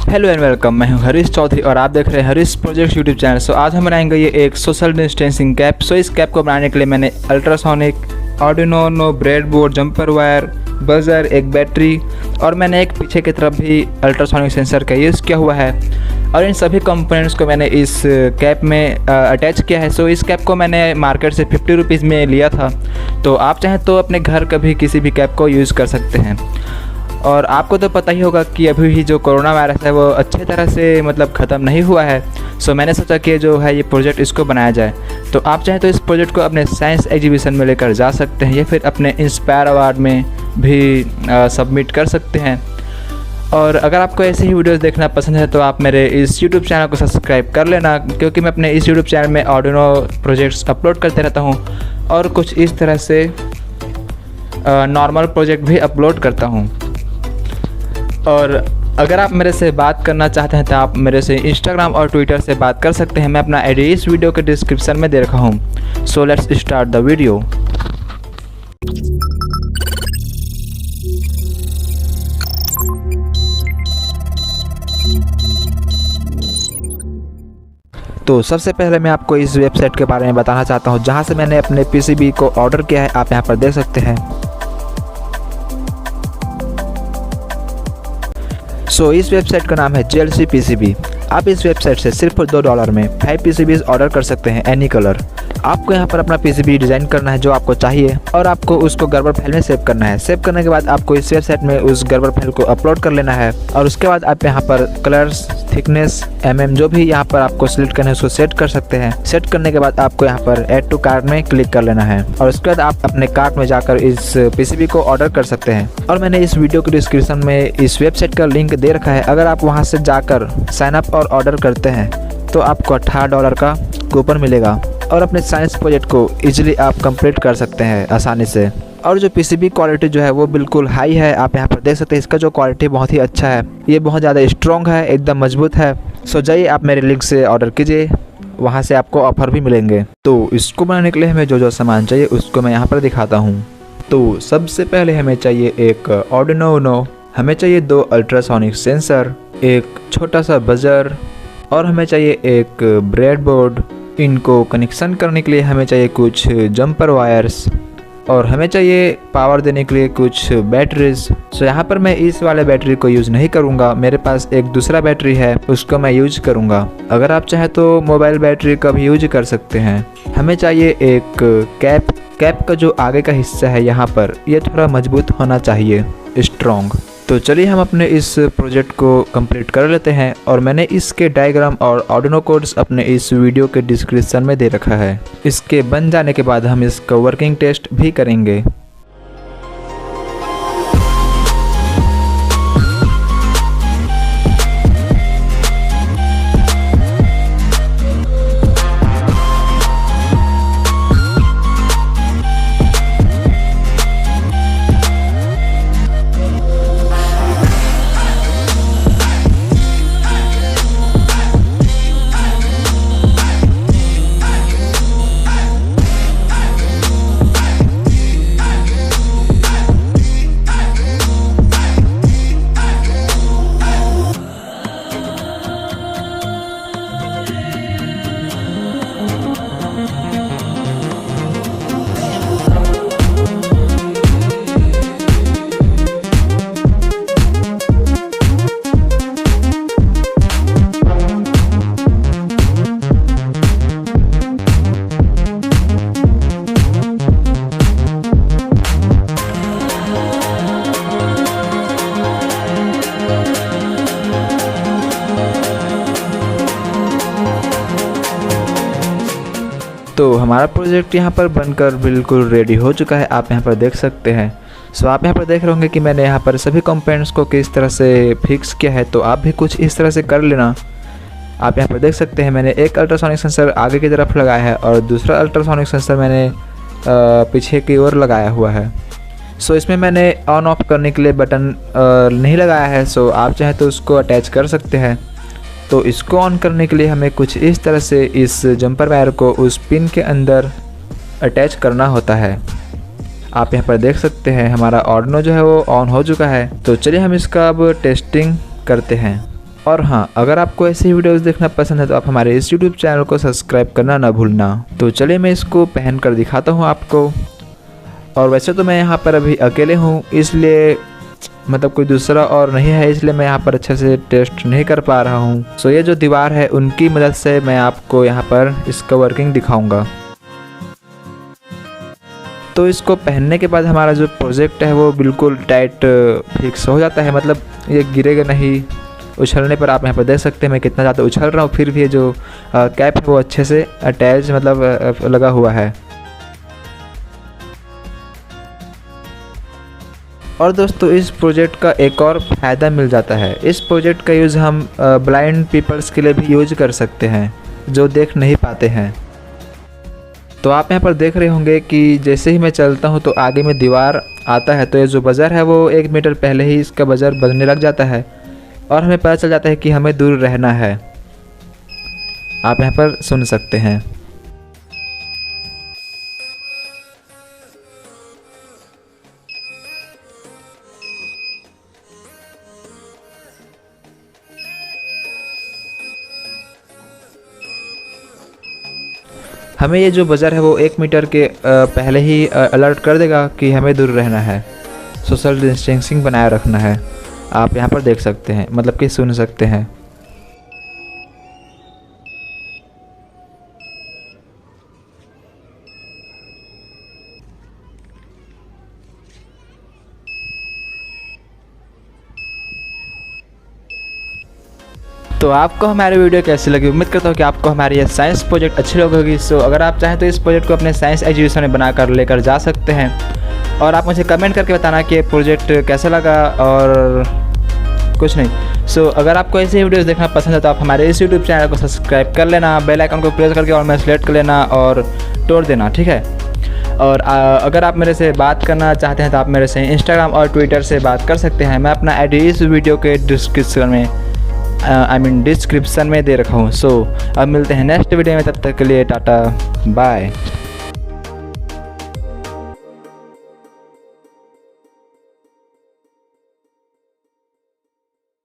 Hello and welcome. मैं हूं हरीश चौधरी और आप देख रहे हैं हरीश प्रोजेक्ट यूट्यूब चैनल। आज हम बनाएंगे ये एक सोशल डिस्टेंसिंग कैप। इस कैप को बनाने के लिए मैंने ultrasonic, Arduino, breadboard, jumper wire, buzzer, एक बैटरी और मैंने एक पीछे की तरफ भी अल्ट्रासोनिक सेंसर का यूज़ किया हुआ है और इन सभी कंपोनेंट्स को मैंने इस कैप में अटैच किया है। इस कैप को मैंने मार्केट से 50 रुपीज़ में लिया था। तो आप चाहें तो अपने घर का भी किसी भी कैप को यूज़ कर सकते हैं। और आपको तो पता ही होगा कि अभी ही जो कोरोना वायरस है वो अच्छी तरह से ख़त्म नहीं हुआ है। मैंने सोचा कि जो है ये प्रोजेक्ट इसको बनाया जाए। तो आप चाहें तो इस प्रोजेक्ट को अपने साइंस एग्जीबिशन में लेकर जा सकते हैं या फिर अपने इंस्पायर अवार्ड में भी सबमिट कर सकते हैं। और अगर आपको ऐसे ही वीडियोस देखना पसंद है तो आप मेरे इस यूट्यूब चैनल को सब्सक्राइब कर लेना, क्योंकि मैं अपने इस यूट्यूब चैनल में आर्डिनो प्रोजेक्ट्स अपलोड करते रहता हूँ और कुछ इस तरह से नॉर्मल प्रोजेक्ट भी अपलोड करता हूँ। और अगर आप मेरे से बात करना चाहते हैं तो आप मेरे से इंस्टाग्राम और ट्विटर से बात कर सकते हैं। मैं अपना आईडी इस वीडियो के डिस्क्रिप्शन में दे रखा हूँ। So let's start the video. तो सबसे पहले मैं आपको इस वेबसाइट के बारे में बताना चाहता हूँ जहाँ से मैंने अपने पीसीबी को ऑर्डर किया है। आप यहाँ पर देख सकते हैं। इस वेबसाइट का नाम है JLC PCB। आप इस वेबसाइट से सिर्फ $2 में 5 PCBs ऑर्डर कर सकते हैं, एनी कलर। आपको यहाँ पर अपना PCB डिज़ाइन करना है जो आपको चाहिए और आपको उसको गर्बर फाइल में सेव करना है। सेव करने के बाद आपको इस वेबसाइट में उस गर्बर फाइल को अपलोड कर लेना है और उसके बाद आप यहाँ पर कलर्स, थिकनेस, जो भी यहाँ पर आपको सिलेक्ट करना है उसको सेट कर सकते हैं। सेट करने के बाद आपको यहाँ पर ऐड टू कार्ट में क्लिक कर लेना है और उसके बाद आप अपने कार्ट में जाकर इस PCB को ऑर्डर कर सकते हैं। और मैंने इस वीडियो के डिस्क्रिप्शन में इस वेबसाइट का लिंक दे रखा है। अगर आप वहाँ से जाकर साइन अप और ऑर्डर करते हैं तो आपको $18 का कूपन मिलेगा और अपने साइंस प्रोजेक्ट को इजीली आप कंप्लीट कर सकते हैं आसानी से। और जो PCB क्वालिटी जो है वो बिल्कुल हाई है। आप यहाँ पर देख सकते हैं इसका जो क्वालिटी बहुत ही अच्छा है, ये बहुत ज़्यादा स्ट्रॉन्ग है, एकदम मजबूत है। जाइए आप मेरे लिंक से ऑर्डर कीजिए, वहाँ से आपको ऑफर भी मिलेंगे। तो इसको बनाने के लिए हमें जो सामान चाहिए उसको मैं यहाँ पर दिखाता हूँ। तो सबसे पहले हमें चाहिए एक आर्डिनो, हमें चाहिए 2 अल्ट्रासोनिक सेंसर, एक छोटा सा बजर और हमें चाहिए एक ब्रेडबोर्ड। इनको कनेक्शन करने के लिए हमें चाहिए कुछ जंपर वायर्स और हमें चाहिए पावर देने के लिए कुछ बैटरीज। यहाँ पर मैं इस वाले बैटरी को यूज़ नहीं करूँगा, मेरे पास एक दूसरा बैटरी है उसको मैं यूज करूँगा। अगर आप चाहें तो मोबाइल बैटरी का भी यूज कर सकते हैं। हमें चाहिए एक कैप का जो आगे का हिस्सा है यहाँ पर ये थोड़ा मजबूत होना चाहिए, स्ट्रॉन्ग। तो चलिए हम अपने इस प्रोजेक्ट को कंप्लीट कर लेते हैं और मैंने इसके डायग्राम और आर्डिनो कोड्स अपने इस वीडियो के डिस्क्रिप्शन में दे रखा है। इसके बन जाने के बाद हम इसका वर्किंग टेस्ट भी करेंगे। तो हमारा प्रोजेक्ट यहाँ पर बनकर बिल्कुल रेडी हो चुका है, आप यहाँ पर देख सकते हैं। आप यहाँ पर देख रहे होंगे कि मैंने यहाँ पर सभी कंपोनेंट्स को किस तरह से फिक्स किया है, तो आप भी कुछ इस तरह से कर लेना। आप यहाँ पर देख सकते हैं मैंने एक अल्ट्रासोनिक सेंसर आगे की तरफ लगाया है और दूसरा अल्ट्रासोनिक सेंसर मैंने पीछे की ओर लगाया हुआ है। इसमें मैंने ऑन ऑफ करने के लिए बटन नहीं लगाया है। आप चाहे तो उसको अटैच कर सकते हैं। तो इसको ऑन करने के लिए हमें कुछ इस तरह से इस जंपर वायर को उस पिन के अंदर अटैच करना होता है। आप यहाँ पर देख सकते हैं हमारा आर्डिनो जो है वो ऑन हो चुका है। तो चलिए हम इसका अब टेस्टिंग करते हैं। और हाँ, अगर आपको ऐसी वीडियोस देखना पसंद है तो आप हमारे इस YouTube चैनल को सब्सक्राइब करना ना भूलना। तो चलिए मैं इसको पहन कर दिखाता हूँ आपको। और वैसे तो मैं यहाँ पर अभी अकेले हूँ, इसलिए मतलब कोई दूसरा और नहीं है, इसलिए मैं यहाँ पर अच्छे से टेस्ट नहीं कर पा रहा हूँ। सो ये जो दीवार है उनकी मदद से मैं आपको यहाँ पर इसका वर्किंग दिखाऊँगा। तो इसको पहनने के बाद हमारा जो प्रोजेक्ट है वो बिल्कुल टाइट फिक्स हो जाता है, मतलब ये गिरेगा नहीं। उछलने पर आप यहाँ पर देख सकते हैं मैं कितना ज़्यादा उछल रहा हूँ, फिर भी ये जो कैप है वो अच्छे से अटैच मतलब लगा हुआ है। और दोस्तों इस प्रोजेक्ट का एक और फ़ायदा मिल जाता है, इस प्रोजेक्ट का यूज़ हम ब्लाइंड पीपल्स के लिए भी यूज कर सकते हैं जो देख नहीं पाते हैं। तो आप यहाँ पर देख रहे होंगे कि जैसे ही मैं चलता हूँ तो आगे में दीवार आता है, तो ये जो बज़र है वो 1 मीटर पहले ही इसका बज़र बजने लग जाता है और हमें पता चल जाता है कि हमें दूर रहना है। आप यहाँ पर सुन सकते हैं। हमें ये जो बज़र है वो 1 मीटर के पहले ही अलर्ट कर देगा कि हमें दूर रहना है, सोशल डिस्टेंसिंग बनाए रखना है। आप यहाँ पर देख सकते हैं, मतलब कि सुन सकते हैं। तो आपको हमारी वीडियो कैसी लगी? उम्मीद करता हूँ कि आपको हमारी ये साइंस प्रोजेक्ट अच्छी लगी होगी। सो अगर आप चाहें तो इस प्रोजेक्ट को अपने साइंस एग्जीबिशन में बनाकर लेकर जा सकते हैं और आप मुझे कमेंट करके बताना कि ये प्रोजेक्ट कैसा लगा और कुछ नहीं। सो अगर आपको ऐसी वीडियोस देखना पसंद है तो आप हमारे इस यूट्यूब चैनल को सब्सक्राइब कर लेना, बेल आइकन को प्रेस करके और में सेलेक्ट कर लेना और तोड़ देना, ठीक है। और अगर आप मेरे से बात करना चाहते हैं तो आप मेरे से इंस्टाग्राम और ट्विटर से बात कर सकते हैं। मैं अपना आईडी इस वीडियो के डिस्क्रिप्शन में दे रखा हूँ। सो अब मिलते हैं नेक्स्ट वीडियो में, तब तक के लिए टाटा बाय।